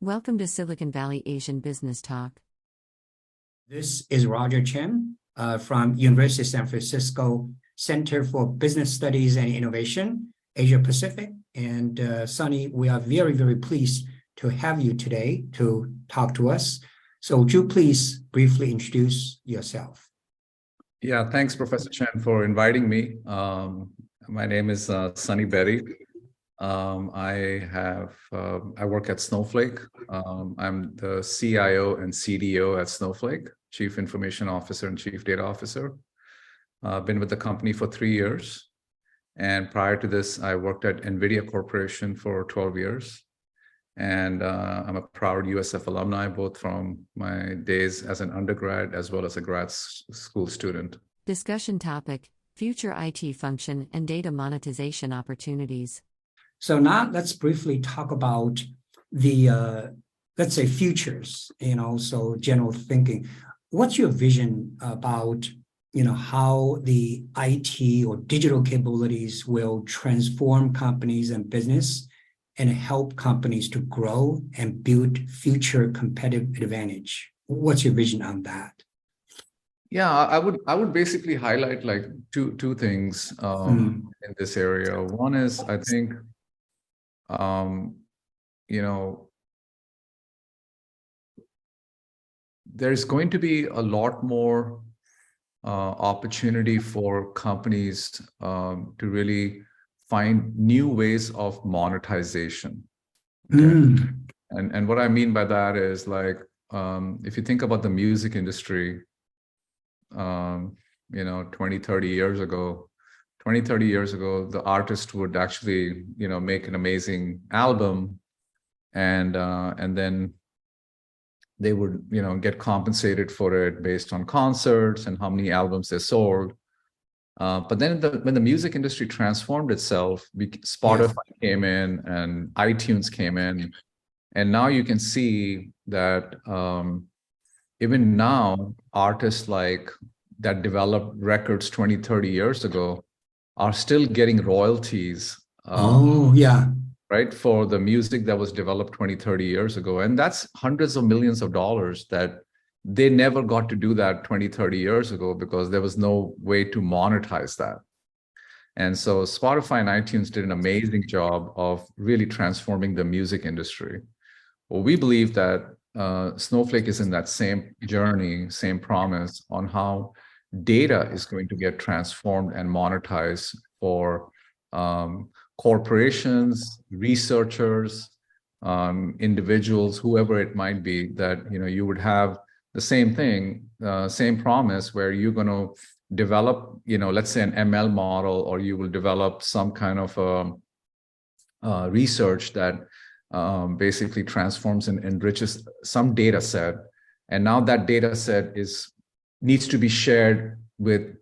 Welcome to Silicon Valley Asian Business Talk. This is Roger Chen from University of San Francisco Center for Business Studies and Innovation, Asia Pacific. And Sunny, we are very, very pleased to have you today to talk to us. So would you please briefly introduce yourself? Yeah, thanks, Professor Chen, for inviting me. My name is Sunny Bedi. I work at Snowflake. I'm the CIO and CDO at Snowflake, Chief Information Officer and Chief Data Officer. I've been with the company for 3 years. And prior to this, I worked at NVIDIA Corporation for 12 years. And I'm a proud USF alumni, both from my days as an undergrad as well as a grad school student. Discussion topic: future IT function and data monetization opportunities. So now let's briefly talk about the, let's say, futures, so general thinking. What's your vision about, how the IT or digital capabilities will transform companies and business and help companies to grow and build future competitive advantage? What's your vision on that? Yeah, I would basically highlight like two things in this area. One is, I think, there's going to be a lot more opportunity for companies to really find new ways of monetization. Okay? And what I mean by that is, like, if you think about the music industry, 20, 30 years ago, the artist would actually, make an amazing album, and then they would, get compensated for it based on concerts and how many albums they sold. But then when the music industry transformed itself, Spotify came in and iTunes came in, and now you can see that even now, artists like that developed records 20, 30 years ago are still getting royalties. Right, for the music that was developed 20, 30 years ago. And that's hundreds of millions of dollars that they never got to do that 20, 30 years ago because there was no way to monetize that. And so Spotify and iTunes did an amazing job of really transforming the music industry. Well, we believe that Snowflake is in that same journey, same promise on how data is going to get transformed and monetized for corporations, researchers, individuals, whoever it might be, that you would have the same thing, same promise, where you're going to develop, let's say an ML model, or you will develop some kind of research that basically transforms and enriches some data set. And now that data set needs to be shared with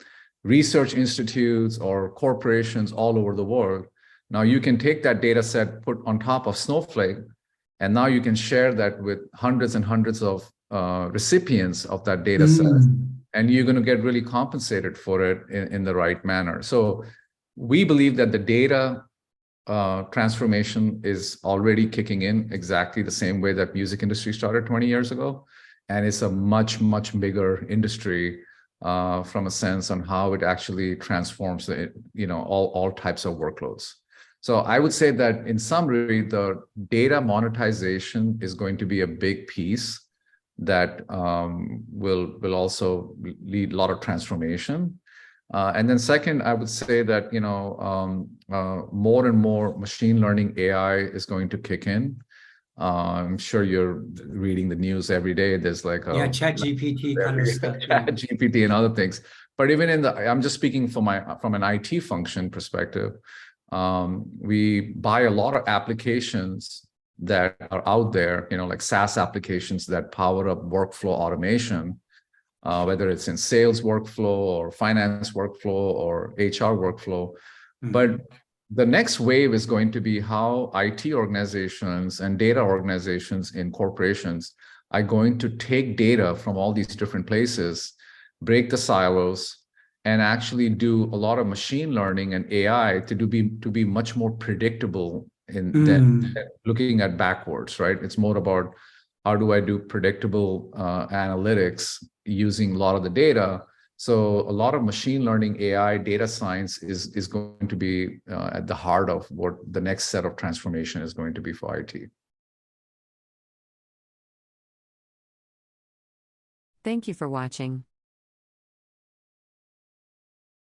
research institutes or corporations all over the world. Now you can take that data set, put on top of Snowflake, and now you can share that with hundreds and hundreds of recipients of that data set, and you're going to get really compensated for it in the right manner. So we believe that the data transformation is already kicking in exactly the same way that music industry started 20 years ago. And it's a much, much bigger industry from a sense on how it actually transforms all types of workloads. So I would say that in summary, the data monetization is going to be a big piece that will also lead a lot of transformation. And then second, I would say that more and more machine learning AI is going to kick in. I'm sure you're reading the news every day. There's like ChatGPT kind of stuff. ChatGPT and other things. But even I'm just speaking from an IT function perspective. We buy a lot of applications that are out there, like SaaS applications that power up workflow automation, whether it's in sales workflow or finance workflow or HR workflow. But the next wave is going to be how IT organizations and data organizations in corporations are going to take data from all these different places, break the silos, and actually do a lot of machine learning and AI to be much more predictable than looking at backwards, right? It's more about how do I do predictable analytics using a lot of the data. So a lot of machine learning, AI, data science is going to be at the heart of what the next set of transformation is going to be for IT. Thank you for watching.